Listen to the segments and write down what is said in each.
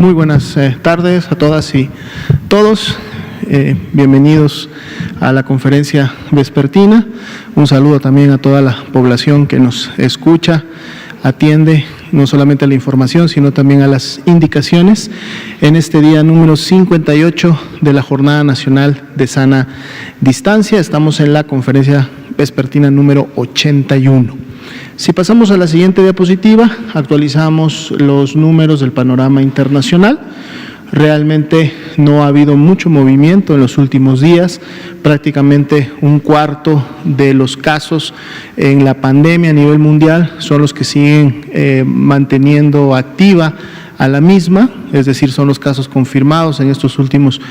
Muy buenas tardes a todas y todos. Bienvenidos a la conferencia vespertina. Un saludo también a toda la población que nos escucha, atiende no solamente a la información, sino también a las indicaciones en este día número 58 de la Jornada Nacional de Sana Distancia. Estamos en la conferencia vespertina número 81. Si pasamos a la siguiente diapositiva, actualizamos los números del panorama internacional. Realmente no ha habido mucho movimiento en los últimos días, prácticamente un cuarto de los casos en la pandemia a nivel mundial son los que siguen manteniendo activa a la misma, es decir, son los casos confirmados en estos últimos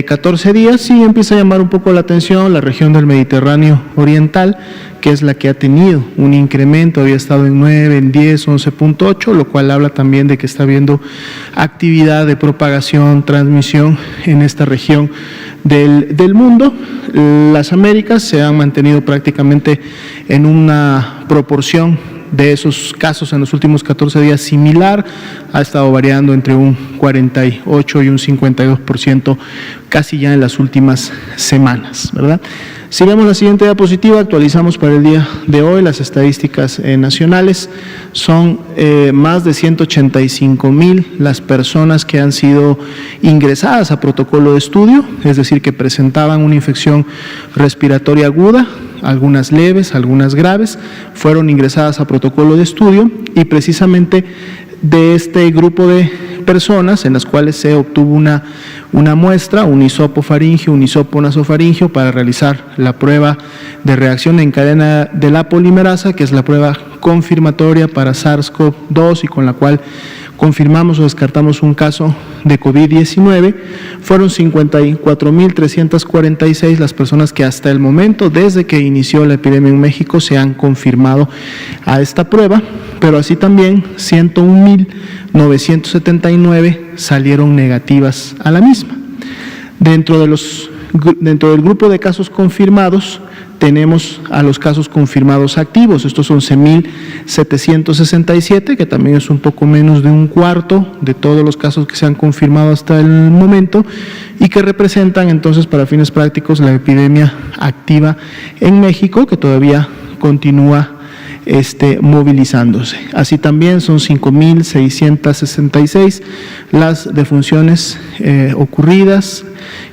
14 días, y empieza a llamar un poco la atención la región del Mediterráneo Oriental, que es la que ha tenido un incremento, había estado en 9, en 10, 11.8, lo cual habla también de que está habiendo actividad de propagación, transmisión en esta región del mundo. Las Américas se han mantenido prácticamente en una proporción de esos casos en los últimos 14 días similar, ha estado variando entre un 48 y un 52% casi ya en las últimas semanas, ¿verdad? Si vemos la siguiente diapositiva, actualizamos para el día de hoy las estadísticas nacionales. Son más de 185,000 las personas que han sido ingresadas a protocolo de estudio, es decir, que presentaban una infección respiratoria aguda, algunas leves, algunas graves, fueron ingresadas a protocolo de estudio, y precisamente de este grupo de personas en las cuales se obtuvo una muestra, un hisopo faríngeo, un hisopo nasofaríngeo, para realizar la prueba de reacción en cadena de la polimerasa, que es la prueba confirmatoria para SARS-CoV-2 y con la cual confirmamos o descartamos un caso de COVID-19, fueron 54,346 las personas que hasta el momento, desde que inició la epidemia en México, se han confirmado a esta prueba, pero así también 101,979 salieron negativas a la misma. Dentro del grupo de casos confirmados, tenemos a los casos confirmados activos. Estos 11,767, que también es un poco menos de un cuarto de todos los casos que se han confirmado hasta el momento, y que representan entonces, para fines prácticos, la epidemia activa en México, que todavía continúa movilizándose. Así también son 5,666 las defunciones ocurridas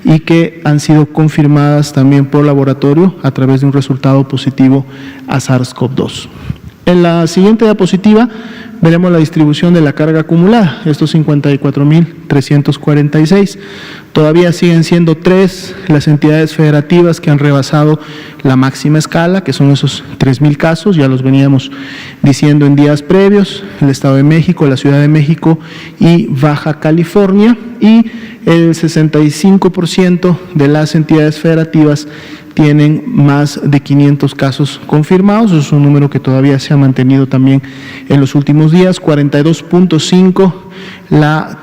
y que han sido confirmadas también por laboratorio a través de un resultado positivo a SARS-CoV-2. En la siguiente diapositiva veremos la distribución de la carga acumulada, estos 54,346. Todavía siguen siendo 3 las entidades federativas que han rebasado la máxima escala, que son esos 3,000 casos, ya los veníamos diciendo en días previos: el Estado de México, la Ciudad de México y Baja California, y el 65% de las entidades federativas tienen más de 500 casos confirmados. Eso es un número que todavía se ha mantenido también en los últimos días. 42.5 la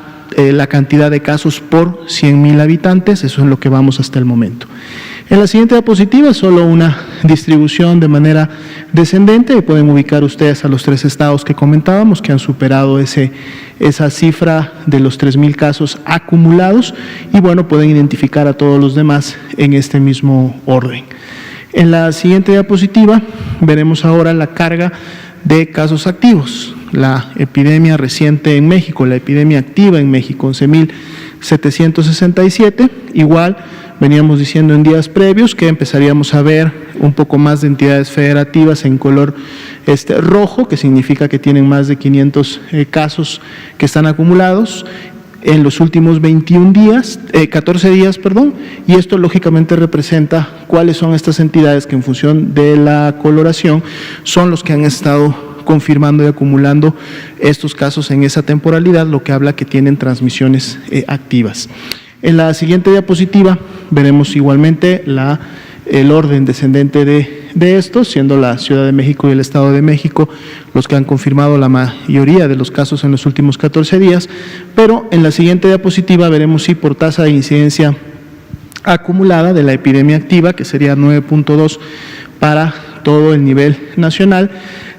cantidad de casos por 100,000 habitantes, eso es lo que vamos hasta el momento. En la siguiente diapositiva, solo una distribución de manera descendente. Pueden ubicar ustedes a los 3 estados que comentábamos, que han superado esa cifra de los 3,000 casos acumulados, y bueno, pueden identificar a todos los demás en este mismo orden. En la siguiente diapositiva veremos ahora la carga de casos activos. La epidemia reciente en México, la epidemia activa en México, 11,767, igual veníamos diciendo en días previos que empezaríamos a ver un poco más de entidades federativas en color rojo, que significa que tienen más de 500 casos que están acumulados en los últimos 14 días, y esto lógicamente representa cuáles son estas entidades que, en función de la coloración, son los que han estado confirmando y acumulando estos casos en esa temporalidad, lo que habla que tienen transmisiones activas. En la siguiente diapositiva veremos igualmente el orden descendente de estos, siendo la Ciudad de México y el Estado de México los que han confirmado la mayoría de los casos en los últimos 14 días, pero en la siguiente diapositiva veremos si por tasa de incidencia acumulada de la epidemia activa, que sería 9.2 para todo el nivel nacional,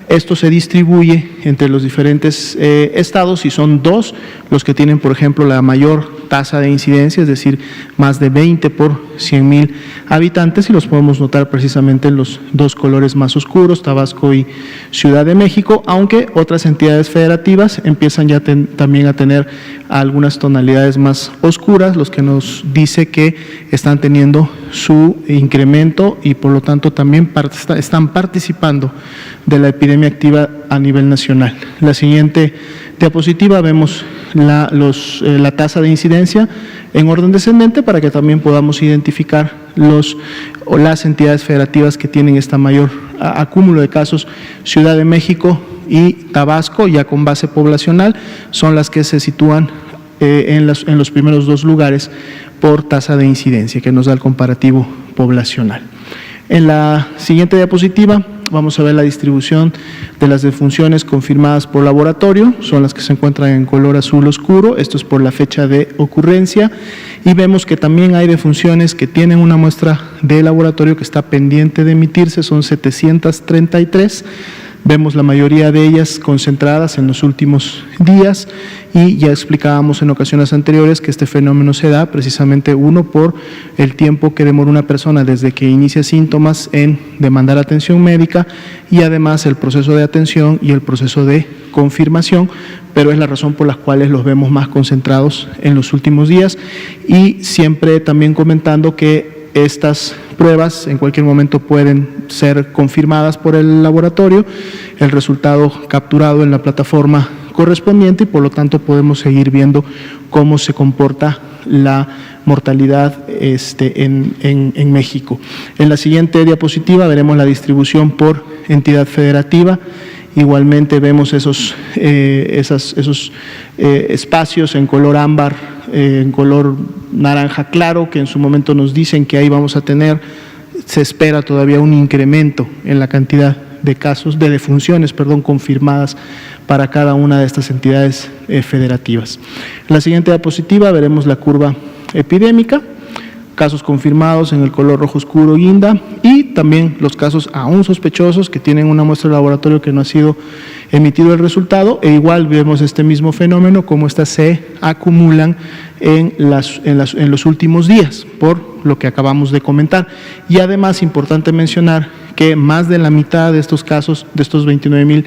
Esto se distribuye entre los diferentes estados y son 2 los que tienen, por ejemplo, la mayor tasa de incidencia, es decir, más de 20 por 100,000 habitantes, y los podemos notar precisamente en los 2 colores más oscuros, Tabasco y Ciudad de México, aunque otras entidades federativas empiezan ya también a tener algunas tonalidades más oscuras, los que nos dice que están teniendo su incremento y por lo tanto también están participando de la epidemia activa a nivel nacional. La siguiente diapositiva vemos la tasa de incidencia en orden descendente para que también podamos identificar las entidades federativas que tienen esta mayor acúmulo de casos. Ciudad de México y Tabasco, ya con base poblacional, son las que se sitúan en los primeros 2 lugares por tasa de incidencia, que nos da el comparativo poblacional. En la siguiente diapositiva vamos a ver la distribución de las defunciones confirmadas por laboratorio, son las que se encuentran en color azul oscuro, esto es por la fecha de ocurrencia, y vemos que también hay defunciones que tienen una muestra de laboratorio que está pendiente de emitirse, son 733, vemos la mayoría de ellas concentradas en los últimos días, y ya explicábamos en ocasiones anteriores que este fenómeno se da precisamente por el tiempo que demora una persona desde que inicia síntomas en demandar atención médica y además el proceso de atención y el proceso de confirmación, pero es la razón por la cual los vemos más concentrados en los últimos días, y siempre también comentando que estas pruebas en cualquier momento pueden ser confirmadas por el laboratorio, el resultado capturado en la plataforma correspondiente, y por lo tanto podemos seguir viendo cómo se comporta la mortalidad en México. En la siguiente diapositiva veremos la distribución por entidad federativa. Igualmente vemos esos espacios en color ámbar, en color naranja claro, que en su momento nos dicen que ahí vamos a tener, se espera todavía un incremento en la cantidad de casos, de defunciones, confirmadas para cada una de estas entidades federativas. En la siguiente diapositiva veremos la curva epidémica, casos confirmados en el color rojo oscuro guinda, y también los casos aún sospechosos que tienen una muestra de laboratorio que no ha sido emitido el resultado, e igual vemos este mismo fenómeno, como estas se acumulan en los últimos días, por lo que acabamos de comentar. Y además, importante mencionar que más de la mitad de estos casos, de estos 29,000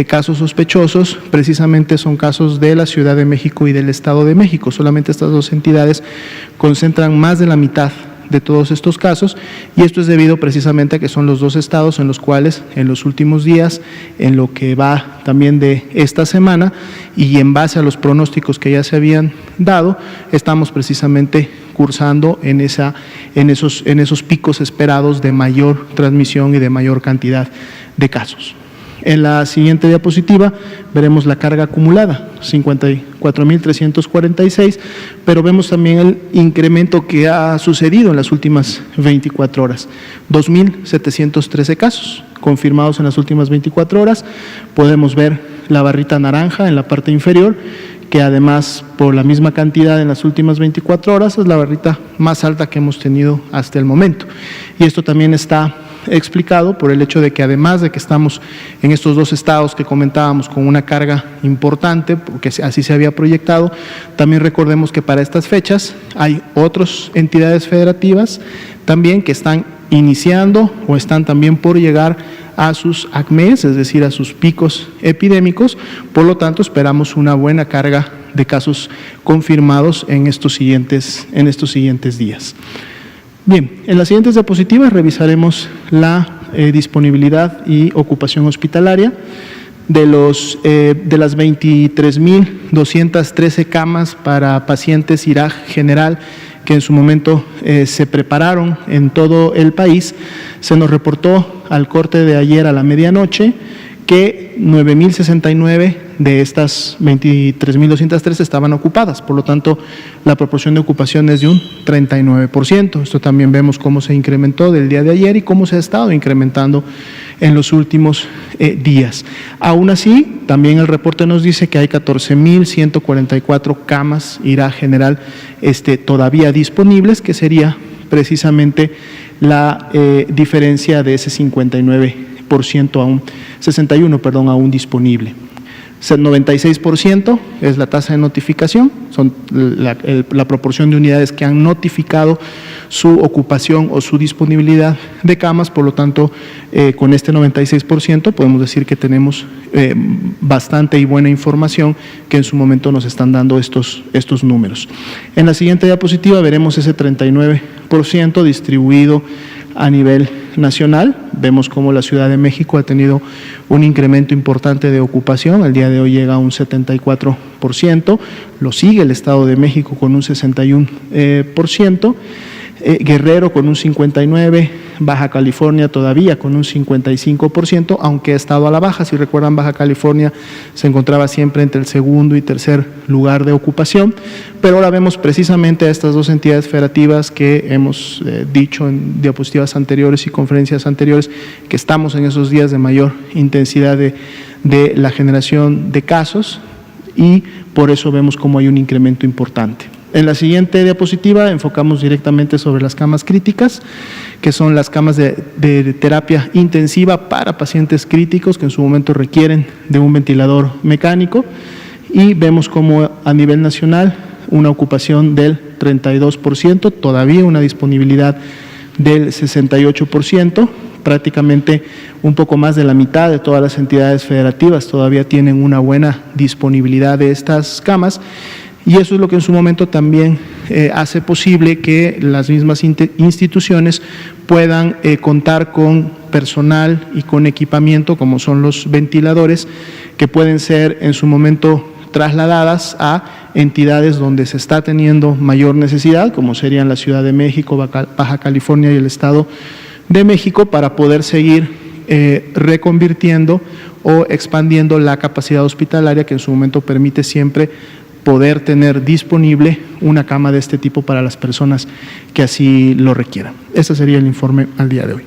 casos sospechosos, precisamente son casos de la Ciudad de México y del Estado de México. Solamente estas 2 entidades concentran más de la mitad de todos estos casos, y esto es debido precisamente a que son los 2 estados en los cuales en los últimos días, en lo que va también de esta semana y en base a los pronósticos que ya se habían dado, estamos precisamente cursando en esos picos esperados de mayor transmisión y de mayor cantidad de casos. En la siguiente diapositiva veremos la carga acumulada, 54,346, pero vemos también el incremento que ha sucedido en las últimas 24 horas, 2,713 casos confirmados en las últimas 24 horas. Podemos ver la barrita naranja en la parte inferior, que además por la misma cantidad en las últimas 24 horas es la barrita más alta que hemos tenido hasta el momento. Y esto también está explicado por el hecho de que además de que estamos en estos 2 estados que comentábamos con una carga importante, porque así se había proyectado, también recordemos que para estas fechas hay otras entidades federativas también que están iniciando o están también por llegar a sus ACMEs, es decir, a sus picos epidémicos. Por lo tanto, esperamos una buena carga de casos confirmados en estos siguientes días. Bien, en las siguientes diapositivas revisaremos la disponibilidad y ocupación hospitalaria de las 23,213 camas para pacientes IRAG general que en su momento se prepararon en todo el país. Se nos reportó al corte de ayer a la medianoche que 9,069 de estas 23,203 estaban ocupadas, por lo tanto la proporción de ocupación es de un 39%. Esto también vemos cómo se incrementó del día de ayer y cómo se ha estado incrementando en los últimos días. Aún así, también el reporte nos dice que hay 14,144 camas IRAG general todavía disponibles, que sería precisamente la diferencia de ese 59%. 61% aún disponible. 96% es la tasa de notificación, son la proporción de unidades que han notificado su ocupación o su disponibilidad de camas. Por lo tanto, con este 96% podemos decir que tenemos bastante y buena información que en su momento nos están dando estos números. En la siguiente diapositiva veremos ese 39% distribuido a nivel nacional. Vemos cómo la Ciudad de México ha tenido un incremento importante de ocupación, el día de hoy llega a un 74%, lo sigue el Estado de México con un 61%, Guerrero con un 59%, Baja California todavía con un 55%, aunque ha estado a la baja. Si recuerdan, Baja California se encontraba siempre entre el segundo y tercer lugar de ocupación, pero ahora vemos precisamente a estas dos entidades federativas que hemos dicho en diapositivas anteriores y conferencias anteriores que estamos en esos días de mayor intensidad de la generación de casos, y por eso vemos cómo hay un incremento importante. En la siguiente diapositiva enfocamos directamente sobre las camas críticas, que son las camas de terapia intensiva para pacientes críticos que en su momento requieren de un ventilador mecánico, y vemos como a nivel nacional una ocupación del 32%, todavía una disponibilidad del 68%, prácticamente un poco más de la mitad de todas las entidades federativas todavía tienen una buena disponibilidad de estas camas. Y eso es lo que en su momento también hace posible que las mismas instituciones puedan contar con personal y con equipamiento, como son los ventiladores, que pueden ser en su momento trasladadas a entidades donde se está teniendo mayor necesidad, como serían la Ciudad de México, Baja California y el Estado de México, para poder seguir reconvirtiendo o expandiendo la capacidad hospitalaria que en su momento permite siempre poder tener disponible una cama de este tipo para las personas que así lo requieran. Ese sería el informe al día de hoy.